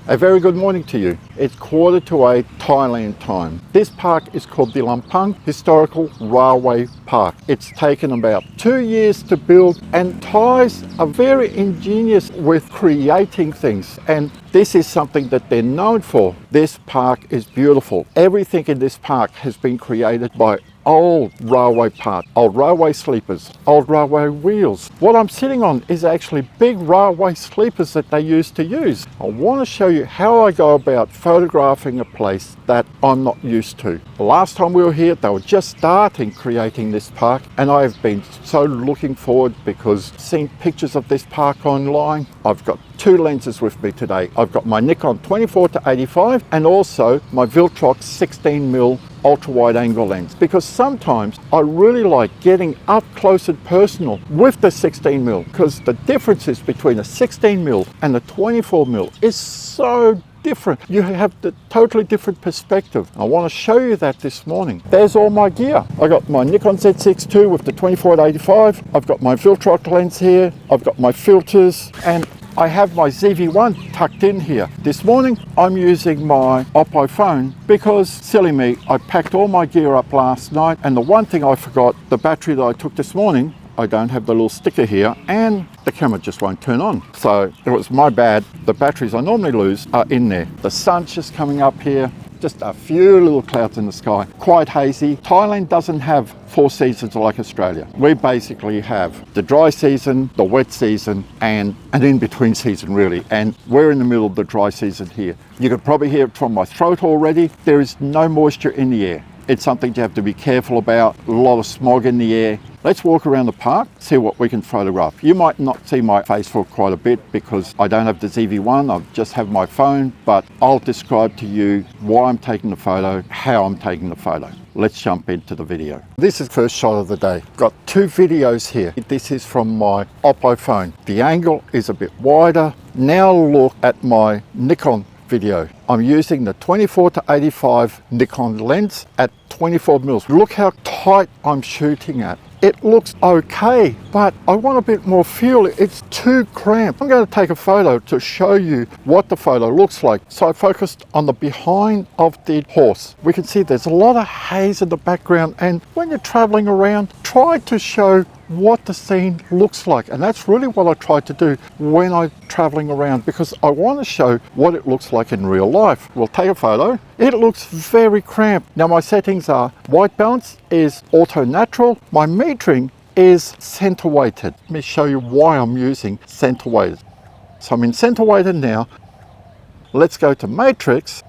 A very good morning to you. It's 7:45 Thailand time. This park is called the Lampang Historical Railway Park. It's taken about 2 years to build, and Thais are very ingenious with creating things, and this is something that they're known for. This park is beautiful. Everything in this park has been created by old railway parts, old railway sleepers, old railway wheels. What I'm sitting on is actually big railway sleepers that they used to use. I want to show you how I go about photographing a place that I'm not used to. The last time we were here, they were just starting creating this park, and I have been so looking forward because seeing pictures of this park online. I've got 2 lenses with me today. I've got my Nikon 24-85 and also my Viltrox 16mm ultra wide angle lens, because sometimes I really like getting up close and personal with the 16mm, because the differences between a 16mm and a 24mm is so different. You have the totally different perspective. I want to show you that this morning. There's all my gear. I got my Nikon Z6 II with the 24-85. I've got my Viltrox lens here. I've got my filters, and I have my ZV-1 tucked in here. This morning I'm using my Oppo phone because, silly me, I packed all my gear up last night, and the one thing I forgot, the battery that I took this morning, I don't have the little sticker here, and the camera just won't turn on. So it was my bad. The batteries I normally lose are in there. The sun's just coming up here. Just a few little clouds in the sky, quite hazy. Thailand doesn't have 4 seasons like Australia. We basically have the dry season, the wet season, and an in-between season really. And we're in the middle of the dry season here. You could probably hear it from my throat already. There is no moisture in the air. It's something you have to be careful about. A lot of smog in the air. Let's walk around the park, see what we can photograph. You might not see my face for quite a bit because I don't have the ZV-1, I just have my phone, but I'll describe to you why I'm taking the photo, how I'm taking the photo. Let's jump into the video. This is the first shot of the day. Got 2 videos here. This is from my Oppo phone. The angle is a bit wider. Now look at my Nikon video. I'm using the 24-85 Nikon lens at 24mm. Look how tight I'm shooting at. It looks okay, but I want a bit more feel. It's too cramped. I'm going to take a photo to show you what the photo looks like. So I focused on the behind of the horse. We can see there's a lot of haze in the background, and when you're traveling around, try to show what the scene looks like, and that's really what I try to do when I'm traveling around, because I want to show what it looks like in real life. We'll take a photo. It looks very cramped. Now my settings are white balance is auto natural, my metering is center weighted. Let me show you why I'm using center weighted. So I'm in center weighted now. Let's go to matrix.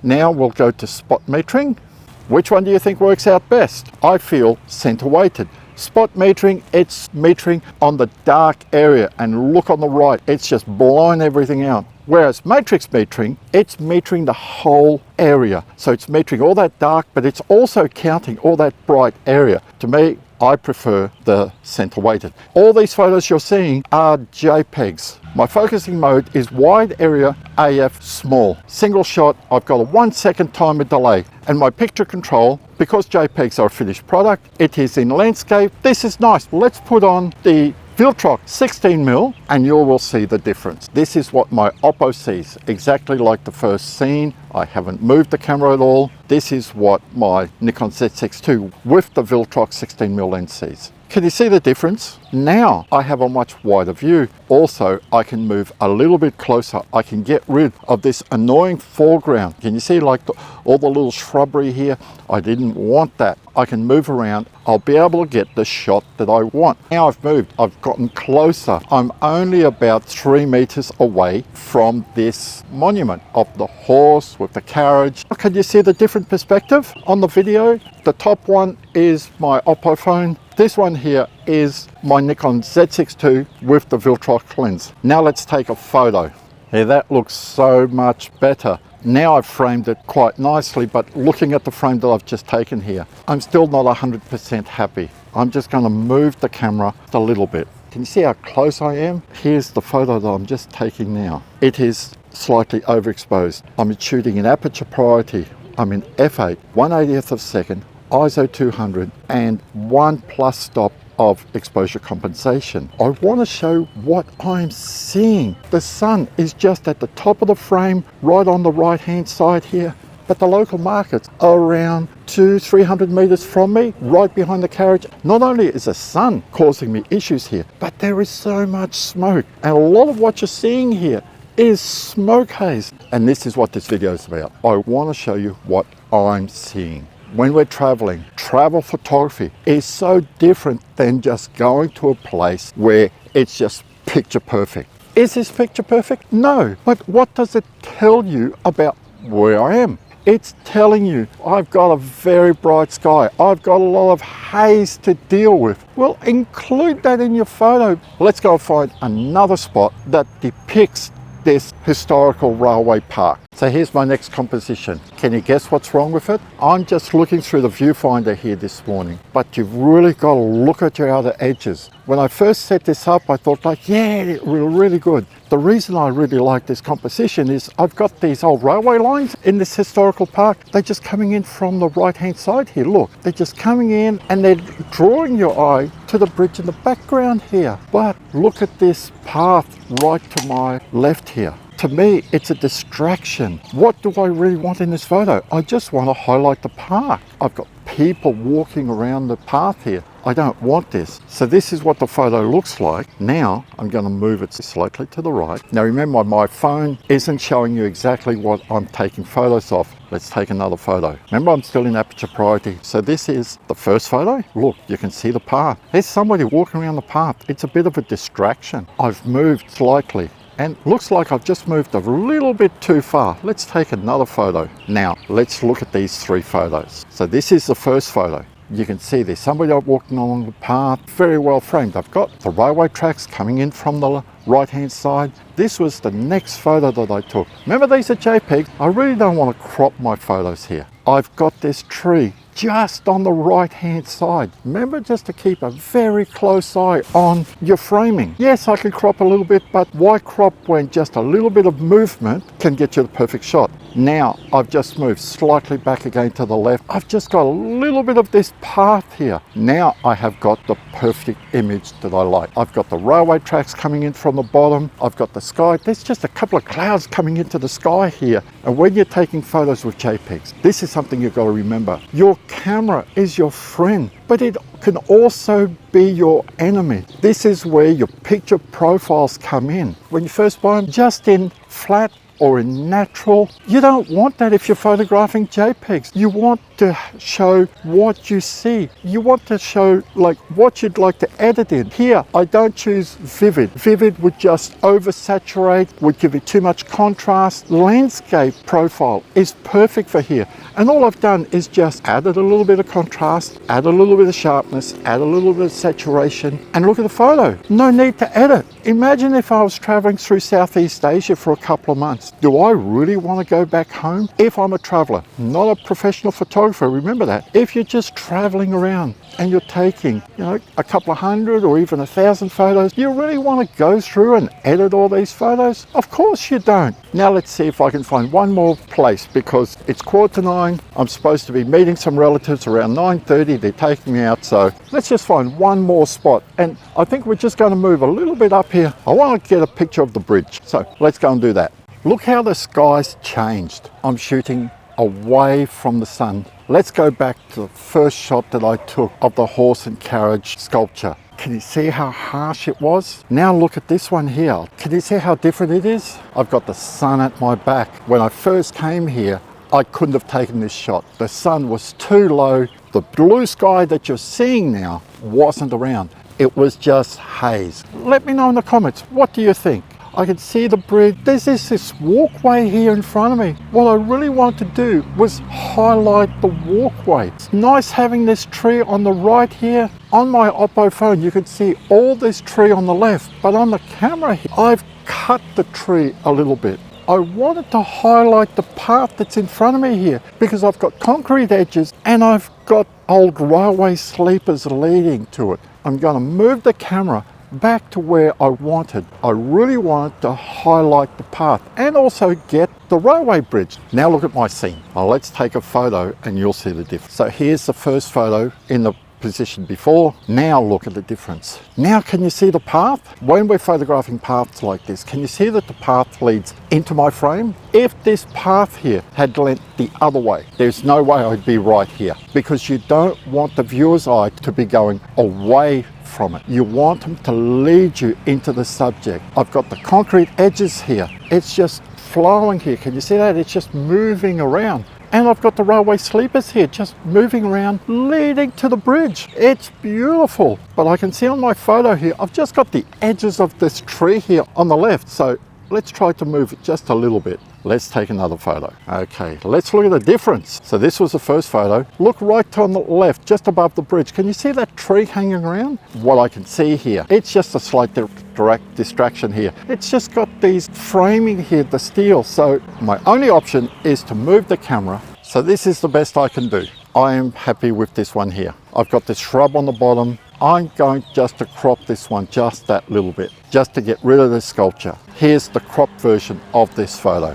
Now we'll go to spot metering. Which one do you think works out best? I feel center weighted. Spot metering, it's metering on the dark area, and look on the right, it's just blowing everything out. Whereas matrix metering, it's metering the whole area. So it's metering all that dark, but it's also counting all that bright area. To me, I prefer the center weighted. All these photos you're seeing are JPEGs. My focusing mode is wide area AF small. Single shot, I've got a 1-second timer delay. And my picture control, because JPEGs are a finished product, it is in landscape. This is nice. Let's put on the Viltrox 16mm and you will see the difference. This is what my Oppo sees, exactly like the first scene. I haven't moved the camera at all. This is what my Nikon Z6 II with the Viltrox 16mm lens sees. Can you see the difference? Now I have a much wider view. Also, I can move a little bit closer. I can get rid of this annoying foreground. Can you see like all the little shrubbery here? I didn't want that. I can move around. I'll be able to get the shot that I want. Now I've moved, I've gotten closer. I'm only about 3 meters away from this monument of the horse with the carriage. Can you see the different perspective on the video? The top one is my Oppo phone. This one here is my Nikon Z6 II with the Viltrox lens. Now let's take a photo. Yeah, that looks so much better. Now I've framed it quite nicely, but looking at the frame that I've just taken here, I'm still not 100% happy. I'm just going to move the camera a little bit. Can you see how close I am? Here's the photo that I'm just taking now. It is slightly overexposed. I'm shooting in aperture priority. I'm in f8, 1/80th of a second, ISO 200, and 1+ stop of exposure compensation. I want to show what I'm seeing. The sun is just at the top of the frame, right on the right hand side here. But the local markets are around 200-300 meters from me, right behind the carriage. Not only is the sun causing me issues here, but there is so much smoke. And a lot of what you're seeing here is smoke haze. And this is what this video is about. I want to show you what I'm seeing. When we're traveling, travel photography is so different than just going to a place where it's just picture perfect. Is this picture perfect? No. But what does it tell you about where I am? It's telling you I've got a very bright sky. I've got a lot of haze to deal with. Well, include that in your photo. Let's go find another spot that depicts this historical railway park. So here's my next composition. Can you guess what's wrong with it? I'm just looking through the viewfinder here this morning, but you've really got to look at your outer edges. When I first set this up, I thought like, yeah, it was really good. The reason I really like this composition is I've got these old railway lines in this historical park. They're just coming in from the right hand side here. Look, they're just coming in and they're drawing your eye to the bridge in the background here. But look at this path right to my left here. To me, it's a distraction. What do I really want in this photo? I just want to highlight the park. I've got people walking around the path here. I don't want this. So this is what the photo looks like. Now I'm going to move it slightly to the right. Now remember, my phone isn't showing you exactly what I'm taking photos of. Let's take another photo. Remember, I'm still in aperture priority. So this is the first photo. Look, you can see the path. There's somebody walking around the path. It's a bit of a distraction. I've moved slightly. And looks like I've just moved a little bit too far. Let's take another photo. Now, let's look at these three photos. So this is the first photo. You can see there's somebody walking along the path, very well framed. I've got the railway tracks coming in from the right hand side. This was the next photo that I took. Remember, these are JPEGs. I really don't want to crop my photos here. I've got this tree just on the right hand side. Remember just to keep a very close eye on your framing. Yes, I can crop a little bit, but why crop when just a little bit of movement can get you the perfect shot? Now I've just moved slightly back again to the left. I've just got a little bit of this path here. Now I have got the perfect image that I like. I've got the railway tracks coming in from the bottom. I've got the sky. There's just a couple of clouds coming into the sky here. And when you're taking photos with JPEGs, this is something you've got to remember. Your camera is your friend, but it can also be your enemy. This is where your picture profiles come in. When you first buy them, just in flat or in natural, you don't want that if you're photographing JPEGs. You want to show what you see. You want to show like what you'd like to edit in. Here, I don't choose vivid. Vivid would just oversaturate, would give it too much contrast. Landscape profile is perfect for here. And all I've done is just added a little bit of contrast, add a little bit of sharpness, add a little bit of saturation, and look at the photo. No need to edit. Imagine if I was traveling through Southeast Asia for a couple of months. Do I really want to go back home? If I'm a traveler, not a professional photographer, remember that. If you're just traveling around and you're taking, a couple of hundred or even 1,000 photos, you really want to go through and edit all these photos? Of course you don't. Now let's see if I can find one more place, because it's 8:45. I'm supposed to be meeting some relatives around 9:30. They're taking me out. So let's just find one more spot. And I think we're just going to move a little bit up here. I want to get a picture of the bridge. So let's go and do that. Look how the sky's changed. I'm shooting away from the sun. Let's go back to the first shot that I took of the horse and carriage sculpture. Can you see how harsh it was? Now look at this one here. Can you see how different it is? I've got the sun at my back. When I first came here, I couldn't have taken this shot. The sun was too low. The blue sky that you're seeing now wasn't around. It was just haze. Let me know in the comments, what do you think? I can see the bridge. There's this walkway here in front of me. What I really wanted to do was highlight the walkway. It's nice having this tree on the right here. On my Oppo phone, you can see all this tree on the left, but on the camera here, I've cut the tree a little bit. I wanted to highlight the path that's in front of me here, because I've got concrete edges and I've got old railway sleepers leading to it. I'm going to move the camera back to where I wanted. I really wanted to highlight the path and also get the railway bridge. Now look at my scene. Well, let's take a photo and you'll see the difference. So here's the first photo in the position before. Now look at the difference. Now can you see the path? When we're photographing paths like this, can you see that the path leads into my frame? If this path here had lent the other way, there's no way I'd be right here, because you don't want the viewer's eye to be going away from it. You want them to lead you into the subject. I've got the concrete edges here. It's just flowing here. Can you see that? It's just moving around. And I've got the railway sleepers here just moving around, leading to the bridge. It's beautiful. But I can see on my photo here, I've just got the edges of this tree here on the left. So let's try to move it just a little bit. Let's take another photo. Okay, let's look at the difference. So this was the first photo. Look right on the left, just above the bridge. Can you see that tree hanging around? What I can see here, it's just a slight direct distraction here. It's just got these framing here, the steel. So my only option is to move the camera. So this is the best I can do. I am happy with this one here. I've got this shrub on the bottom. I'm going just to crop this one just that little bit, just to get rid of the sculpture. Here's the cropped version of this photo.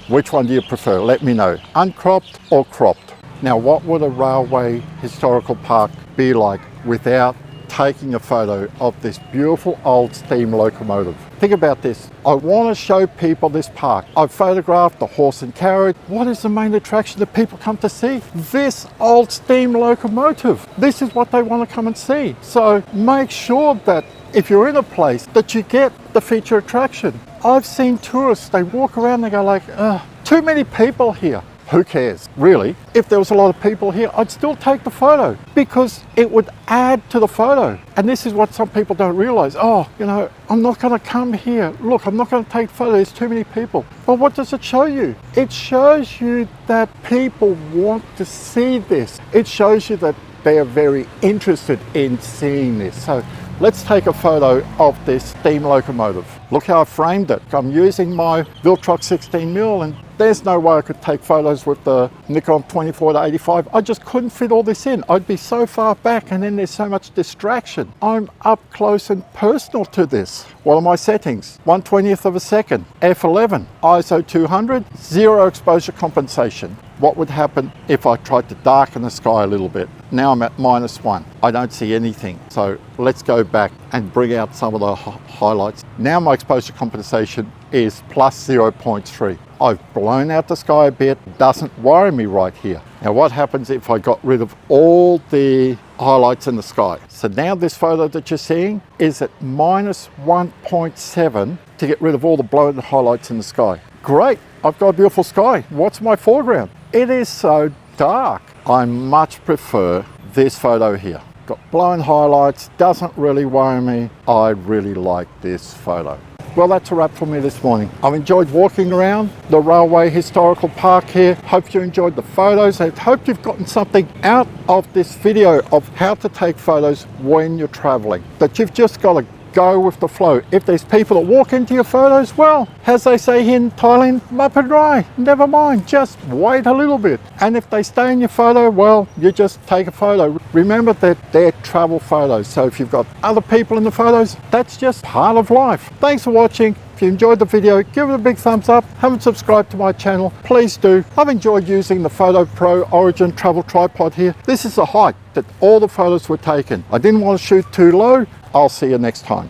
Which one do you prefer? Let me know. Uncropped or cropped? Now, what would a railway historical park be like without taking a photo of this beautiful old steam locomotive? Think about this. I want to show people this park. I've photographed the horse and carriage. What is the main attraction that people come to see? This old steam locomotive. This is what they want to come and see. So make sure that if you're in a place that you get the feature attraction. I've seen tourists, they walk around, they go like, too many people here. Who cares? Really, if there was a lot of people here, I'd still take the photo because it would add to the photo. And this is what some people don't realize. Oh, you know, I'm not going to come here. Look, I'm not going to take photos. There's too many people. But what does it show you? It shows you that people want to see this. It shows you that they are very interested in seeing this. So let's take a photo of this steam locomotive. Look how I framed it. I'm using my Viltrox 16mm, and there's no way I could take photos with the Nikon 24-85. I just couldn't fit all this in. I'd be so far back, and then there's so much distraction. I'm up close and personal to this. What are my settings? 1/20th of a second, f11, ISO 200, zero exposure compensation. What would happen if I tried to darken the sky a little bit? Now I'm at -1. I don't see anything. So let's go back and bring out some of the highlights. Now my exposure compensation is +0.3. I've blown out the sky a bit. Doesn't worry me right here. Now what happens if I got rid of all the highlights in the sky? So now this photo that you're seeing is at -1.7 to get rid of all the blown highlights in the sky. Great, I've got a beautiful sky. What's my foreground? It is so dark. I much prefer this photo here. Got blown highlights, doesn't really worry me. I really like this photo. Well, that's a wrap for me this morning. I've enjoyed walking around the Railway Historical Park here. Hope you enjoyed the photos. I hope you've gotten something out of this video of how to take photos when you're traveling. That you've just got to go with the flow. If there's people that walk into your photos, well, as they say here in Thailand, mapadrai, never mind, just wait a little bit. And if they stay in your photo, well, you just take a photo. Remember that they're travel photos. So if you've got other people in the photos, that's just part of life. Thanks for watching. If you enjoyed the video, give it a big thumbs up. Haven't subscribed to my channel, please do. I've enjoyed using the Photo Pro Origin travel tripod here. This is the height that all the photos were taken. I didn't want to shoot too low. I'll see you next time.